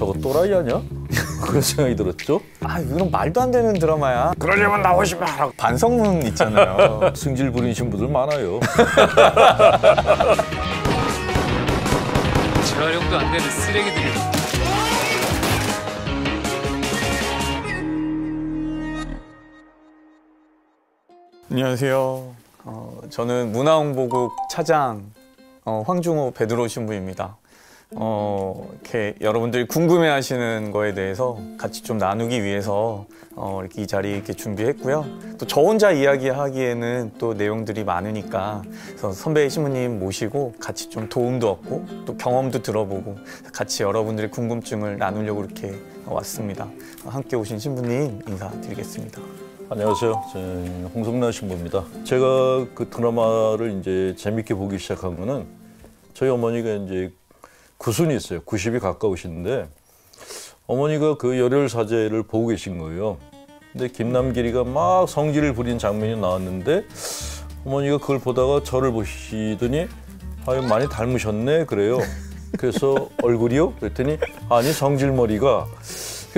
저거 또라이 아니야? 그런 생각이 들었죠. 아, 이건 말도 안 되는 드라마야. 그러려면 나오시면 반성문 있잖아요. 승질 부리신 분들 많아요. 재활용도 안 되는 쓰레기들이. 안녕하세요. 저는 문화홍보국 차장 황중호 베드로 신부입니다. 이렇게 여러분들이 궁금해하시는 거에 대해서 같이 좀 나누기 위해서 이렇게 이 자리 이렇게 준비했고요. 또 저 혼자 이야기하기에는 또 내용들이 많으니까 그래서 선배 신부님 모시고 같이 좀 도움도 얻고 또 경험도 들어보고 같이 여러분들의 궁금증을 나누려고 이렇게 왔습니다. 함께 오신 신부님 인사드리겠습니다. 안녕하세요. 저는 홍성란 신부입니다. 제가 그 드라마를 이제 재밌게 보기 시작한 거는 저희 어머니가 이제 구순이 있어요. 90이 가까우신데 어머니가 그 열혈사제를 보고 계신 거예요. 근데 김남길이가 막 성질을 부린 장면이 나왔는데 어머니가 그걸 보다가 저를 보시더니 아유 많이 닮으셨네 그래요. 그래서 얼굴이요? 그랬더니 아니 성질머리가.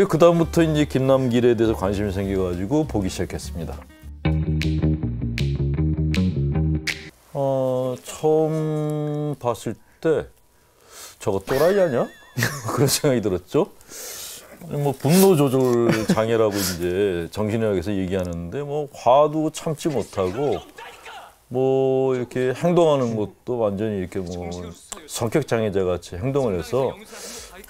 그 다음부터 이제 김남길에 대해서 관심이 생겨가지고 보기 시작했습니다. 처음 봤을 때 저거 또라이 아니야? 그런 생각이 들었죠. 뭐 분노 조절 장애라고 이제 정신의학에서 얘기하는데 뭐 화도 참지 못하고 뭐 이렇게 행동하는 것도 완전히 이렇게 뭐 성격 장애자 같이 행동을 해서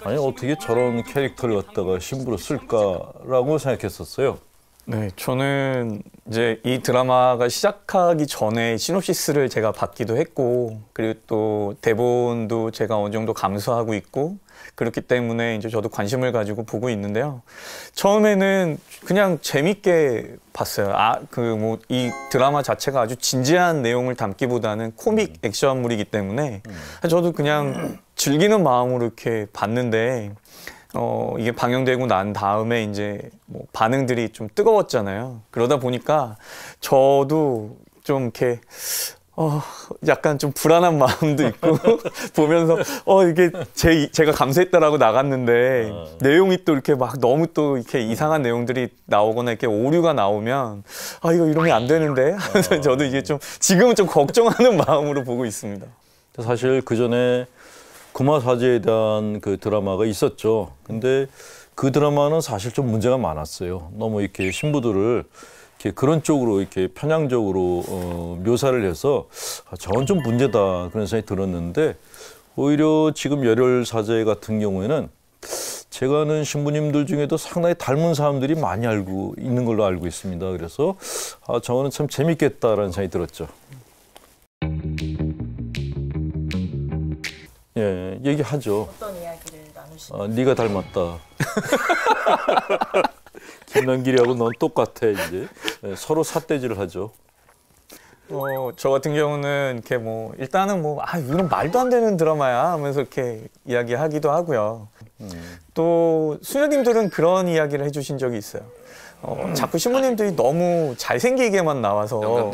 아니 어떻게 저런 캐릭터를 갖다가 신부로 쓸까라고 생각했었어요. 네, 저는 이제 이 드라마가 시작하기 전에 시놉시스를 제가 받기도 했고 그리고 또 대본도 제가 어느 정도 감수하고 있고 그렇기 때문에 이제 저도 관심을 가지고 보고 있는데요. 처음에는 그냥 재밌게 봤어요. 뭐 이 드라마 자체가 아주 진지한 내용을 담기보다는 코믹 액션물이기 때문에 저도 그냥 즐기는 마음으로 이렇게 봤는데 이게 방영되고 난 다음에 이제 뭐 반응들이 좀 뜨거웠잖아요. 그러다 보니까 저도 좀 이렇게 약간 좀 불안한 마음도 있고 보면서 이게 제가 감수했다라고 나갔는데 내용이 또 이렇게 막 너무 또 이렇게 이상한 내용들이 나오거나 이렇게 오류가 나오면 이거 이러면 안 되는데 하면서 저도 이게 좀 지금은 좀 걱정하는 마음으로 보고 있습니다. 사실 그 전에 구마사제에 대한 그 드라마가 있었죠. 근데 그 드라마는 사실 좀 문제가 많았어요. 너무 이렇게 신부들을 이렇게 그런 쪽으로 이렇게 편향적으로 묘사를 해서 저건 좀 문제다 그런 생각이 들었는데 오히려 지금 열혈사제 같은 경우에는 제가 아는 신부님들 중에도 상당히 닮은 사람들이 많이 알고 있는 걸로 알고 있습니다. 그래서 저거는 참 재밌겠다라는 생각이 들었죠. 예, 얘기하죠. 어떤 이야기를 나누시나요? 네가 닮았다. 김남길이하고 넌 똑같아 이제. 서로 삿대질을 하죠. 저 같은 경우는 이렇게 뭐 일단은 뭐 이건 말도 안 되는 드라마야 하면서 이렇게 이야기하기도 하고요. 또 수녀님들은 그런 이야기를 해주신 적이 있어요. 자꾸 신부님들이 너무 잘생기게만 나와서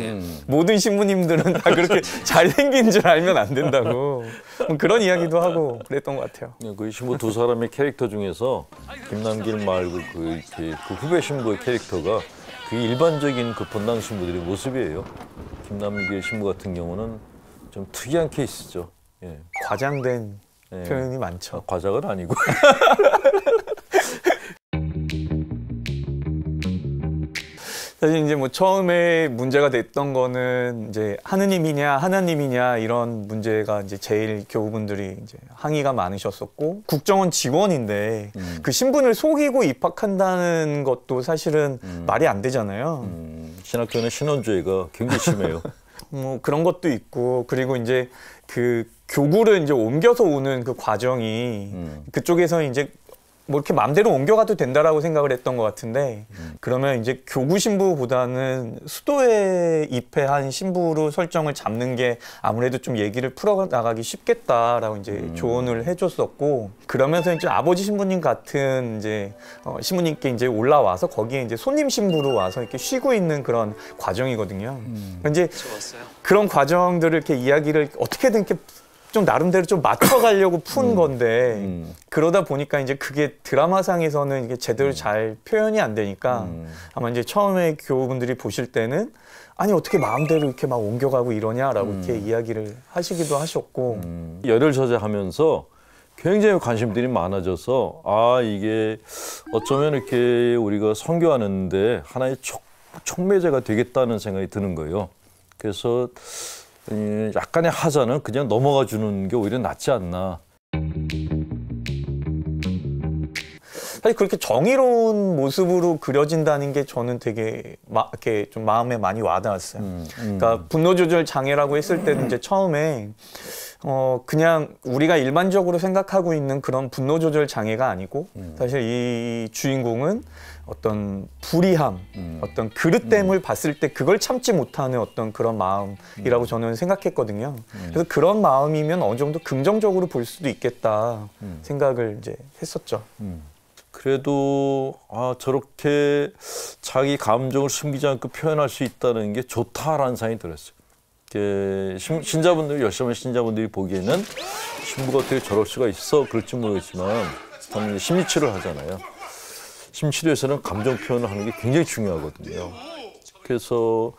모든 신부님들은 다 그렇게 잘생긴 줄 알면 안 된다고 그런 이야기도 하고 그랬던 것 같아요. 그 신부 두 사람의 캐릭터 중에서 김남길 말고 그 후배 신부의 캐릭터가 그 일반적인 그 본당 신부들의 모습이에요. 김남길 신부 같은 경우는 좀 특이한 케이스죠. 예. 과장된 표현이 많죠. 과장은 아니고. 사실 이제 뭐 처음에 문제가 됐던 거는 이제 하나님이냐 이런 문제가 이제 제일 교우분들이 이제 항의가 많으셨었고 국정원 직원인데 그 신분을 속이고 입학한다는 것도 사실은 말이 안 되잖아요. 신학교는 신원주의가 굉장히 심해요. 뭐 그런 것도 있고 그리고 이제 그 교구를 이제 옮겨서 오는 그 과정이 그쪽에서 이제 뭐 이렇게 마음대로 옮겨가도 된다라고 생각을 했던 것 같은데 그러면 이제 교구 신부보다는 수도에 입회한 신부로 설정을 잡는 게 아무래도 좀 얘기를 풀어나가기 쉽겠다라고 이제 조언을 해줬었고 그러면서 이제 아버지 신부님 같은 이제 신부님께 이제 올라와서 거기에 이제 손님 신부로 와서 이렇게 쉬고 있는 그런 과정이거든요. 이제 그런 과정들을 이렇게 이야기를 어떻게든 이렇게 좀 나름대로 좀 맞춰가려고 푼 건데 그러다 보니까 이제 그게 드라마상에서는 이게 제대로 잘 표현이 안 되니까 아마 이제 처음에 교우분들이 보실 때는 아니 어떻게 마음대로 이렇게 막 옮겨가고 이러냐라고 이렇게 이야기를 하시기도 하셨고 열혈 저자하면서 굉장히 관심들이 많아져서 아 이게 어쩌면 이렇게 우리가 선교하는데 하나의 촉매제가 되겠다는 생각이 드는 거예요. 그래서 약간의 하자는 그냥 넘어가 주는 게 오히려 낫지 않나. 사실 그렇게 정의로운 모습으로 그려진다는 게 저는 되게 이렇게 좀 마음에 많이 와닿았어요. 그러니까 분노 조절 장애라고 했을 때는 이제 처음에 그냥 우리가 일반적으로 생각하고 있는 그런 분노 조절 장애가 아니고 사실 이 주인공은 어떤 불이함, 어떤 그릇됨을 봤을 때 그걸 참지 못하는 어떤 그런 마음이라고 저는 생각했거든요. 그래서 그런 마음이면 어느 정도 긍정적으로 볼 수도 있겠다 생각을 이제 했었죠. 그래도 아 저렇게 자기 감정을 숨기지 않고 표현할 수 있다는 게 좋다라는 생각이 들었어요. 신자분들, 열심히 신자분들이 보기에는 신부가 어떻게 저럴 수가 있어 그럴지 모르겠지만 저는 심리치료를 하잖아요. 심리치료에서는 감정 표현을 하는 게 굉장히 중요하거든요. 그래서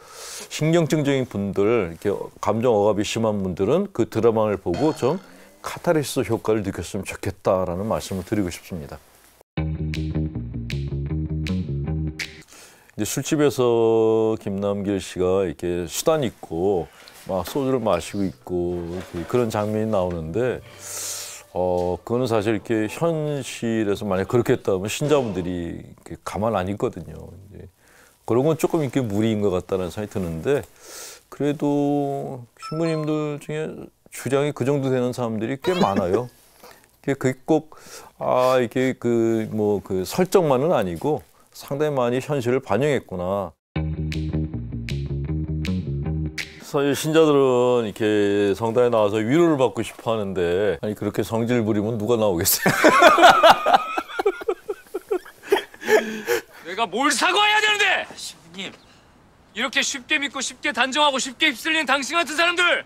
신경증적인 분들, 이렇게 감정 억압이 심한 분들은 그 드라마를 보고 좀 카타르시스 효과를 느꼈으면 좋겠다라는 말씀을 드리고 싶습니다. 이제 술집에서 김남길 씨가 이렇게 수단 있고 막 소주를 마시고 있고 그런 장면이 나오는데 그거는 사실 이렇게 현실에서 만약 그렇게 했다면 신자분들이 가만 안 있거든요. 이제 그런 건 조금 이렇게 무리인 것 같다는 생각이 드는데 그래도 신부님들 중에 주량이 그 정도 되는 사람들이 꽤 많아요. 그게 꼭 이게 그 설정만은 아니고 상당히 많이 현실을 반영했구나. 사실 신자들은 이렇게 성당에 나와서 위로를 받고 싶어 하는데 아니 그렇게 성질 부리면 누가 나오겠어요? 내가 뭘 사과해야 되는데! 신부님, 이렇게 쉽게 믿고 쉽게 단정하고 쉽게 휩쓸리는 당신 같은 사람들!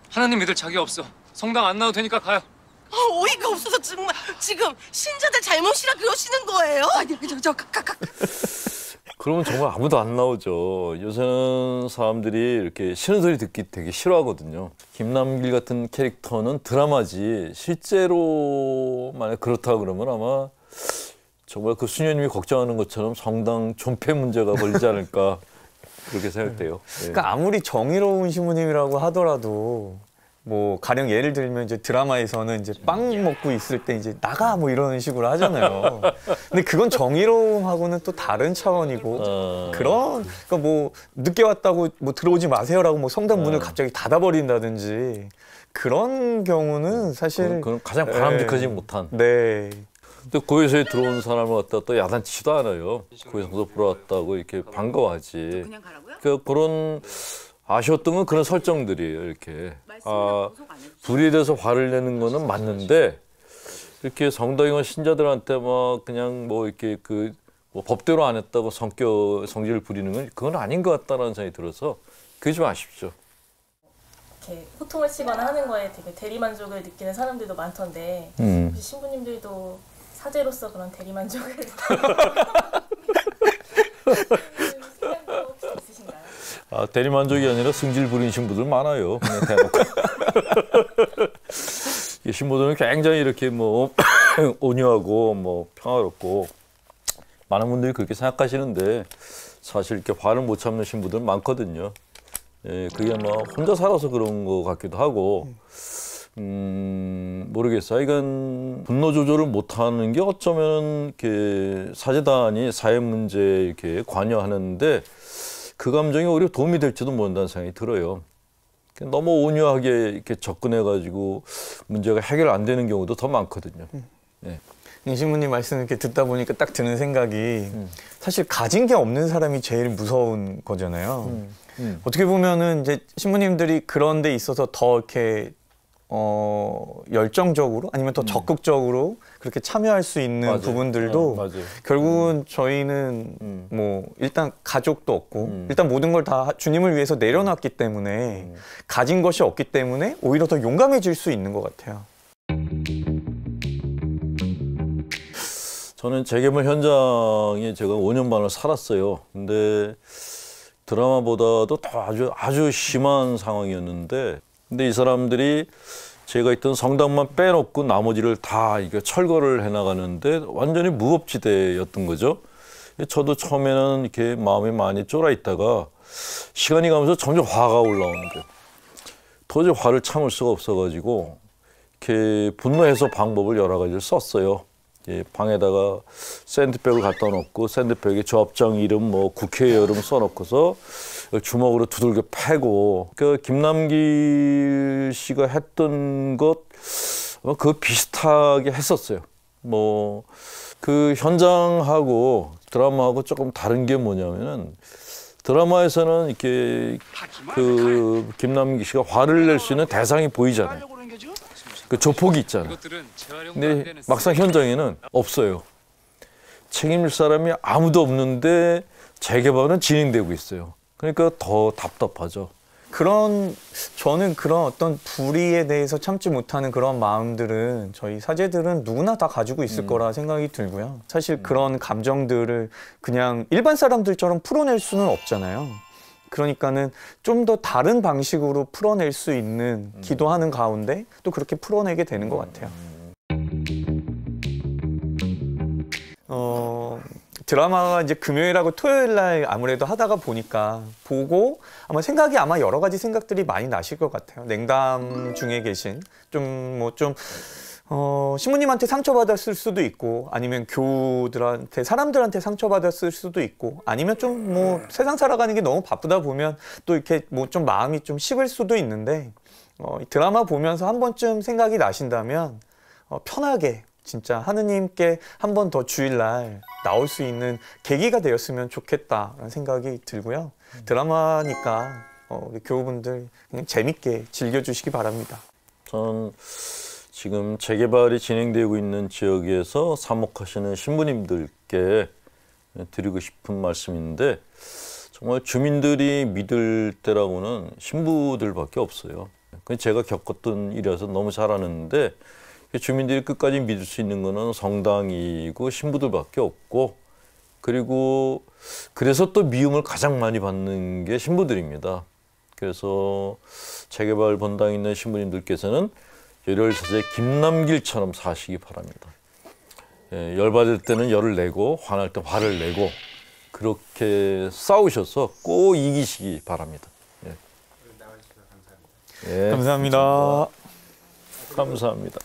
하나님 믿을 자격 없어. 성당 안 나와도 되니까 가요. 어이가 없어서 정말 지금 신자들 잘못이라 그러시는 거예요? 아니 그러면 정말 아무도 안 나오죠. 요새는 사람들이 이렇게 싫은 소리 듣기 되게 싫어하거든요. 김남길 같은 캐릭터는 드라마지 실제로 만약 그렇다 그러면 아마 정말 그 수녀님이 걱정하는 것처럼 성당 존폐 문제가 벌리지 않을까 그렇게 생각돼요. 네. 그러니까 아무리 정의로운 신부님이라고 하더라도 뭐 가령 예를 들면 이제 드라마에서는 이제 빵 먹고 있을 때 이제 나가 뭐 이런 식으로 하잖아요. 근데 그건 정의로움하고는 또 다른 차원이고 그러니까 뭐 늦게 왔다고 뭐 들어오지 마세요라고 뭐 성당 문을 갑자기 닫아버린다든지 그런 경우는 사실 그건 가장 바람직하지 못한. 네. 근데 고해소에 들어온 사람을 갖다 또 야단치지도 않아요. 고해성도 보러 왔다고 이렇게 반가워하지. 그냥 가라고요? 그런 아쉬웠던 건 그런 설정들이에요. 이렇게 불의에 대해서 화를 내는 거는 맞는데 이렇게 성당이나 신자들한테 막 그냥 뭐 이렇게 뭐 법대로 안 했다고 성질을 부리는 건 그건 아닌 것 같다는 생각이 들어서 그게 좀 아쉽죠. 이렇게 호통을 치거나 하는 거에 되게 대리만족을 느끼는 사람들도 많던데 혹시 신부님들도 사제로서 그런 대리만족을 생각도 혹시 있으신가요? 대리만족이 아니라 승질 부리는 신부들 많아요. 그냥 대놓고. 이 신부들은 굉장히 이렇게 뭐 온유하고 뭐 평화롭고 많은 분들이 그렇게 생각하시는데 사실 이렇게 화를 못 참는 신부들 많거든요. 예, 그게 아마 혼자 살아서 그런 것 같기도 하고 모르겠어요. 이건 분노 조절을 못하는 게 어쩌면 이렇게 사제단이 사회 문제에 이렇게 관여하는데 그 감정이 오히려 도움이 될지도 모른다는 생각이 들어요. 너무 온유하게 이렇게 접근해가지고 문제가 해결 안 되는 경우도 더 많거든요. 네. 신부님 말씀 이렇게 듣다 보니까 딱 드는 생각이 사실 가진 게 없는 사람이 제일 무서운 거잖아요. 어떻게 보면은 이제 신부님들이 그런 데 있어서 더 이렇게 열정적으로 아니면 더 적극적으로 그렇게 참여할 수 있는 맞아요. 부분들도 맞아요. 결국은 저희는 뭐 일단 가족도 없고 일단 모든 걸 다 주님을 위해서 내려놨기 때문에 가진 것이 없기 때문에 오히려 더 용감해질 수 있는 것 같아요. 저는 재개발 현장에 제가 5년 반을 살았어요. 근데 드라마보다도 더 아주 심한 상황이었는데, 근데 이 사람들이 제가 있던 성당만 빼놓고 나머지를 다 이게 철거를 해나가는데 완전히 무법지대였던 거죠. 저도 처음에는 이렇게 마음이 많이 쫄아 있다가 시간이 가면서 점점 화가 올라오는 거예요. 도저히 화를 참을 수가 없어가지고 이렇게 분노 해소 방법을 여러 가지를 썼어요. 방에다가 샌드백을 갖다 놓고 샌드백에 조합장 이름, 뭐 국회의원 이름 써놓고서 주먹으로 두들겨 패고, 그 김남길 씨가 했던 것 그 비슷하게 했었어요. 뭐 그 현장하고 드라마하고 조금 다른 게 뭐냐면은, 드라마에서는 이렇게 그 김남길 씨가 화를 낼 수 있는 대상이 보이잖아요. 그 조폭이 있잖아요. 근데 막상 현장에는 없어요. 책임질 사람이 아무도 없는데 재개발은 진행되고 있어요. 그러니까 더 답답하죠. 저는 그런 어떤 불의에 대해서 참지 못하는 그런 마음들은 저희 사제들은 누구나 다 가지고 있을 거라 생각이 들고요. 사실 그런 감정들을 그냥 일반 사람들처럼 풀어낼 수는 없잖아요. 그러니까는 좀 더 다른 방식으로 풀어낼 수 있는 기도하는 가운데 또 그렇게 풀어내게 되는 것 같아요. 드라마가 이제 금요일하고 토요일 날 아무래도 하다가 보니까 보고 아마 생각이 여러 가지 생각들이 많이 나실 것 같아요. 냉담 중에 계신 신부님한테 상처받았을 수도 있고, 아니면 교우들한테, 사람들한테 상처받았을 수도 있고, 아니면 좀 뭐 세상 살아가는 게 너무 바쁘다 보면 또 이렇게 뭐 좀 마음이 좀 식을 수도 있는데, 드라마 보면서 한 번쯤 생각이 나신다면 편하게 진짜 하느님께 한 번 더 주일날 나올 수 있는 계기가 되었으면 좋겠다라는 생각이 들고요. 드라마니까 우리 교우분들 그냥 재밌게 즐겨주시기 바랍니다. 저는 지금 재개발이 진행되고 있는 지역에서 사목하시는 신부님들께 드리고 싶은 말씀인데, 정말 주민들이 믿을 때라고는 신부들밖에 없어요. 그건 제가 겪었던 일이라서 너무 잘 아는데, 주민들이 끝까지 믿을 수 있는 거는 성당이고 신부들밖에 없고, 그리고 그래서 또 미움을 가장 많이 받는 게 신부들입니다. 그래서 재개발 본당에 있는 신부님들께서는 열혈사제 김남길처럼 사시기 바랍니다. 열받을 때는 열을 내고 화날 때 화를 내고 그렇게 싸우셔서 꼭 이기시기 바랍니다. 감사합니다. 감사합니다.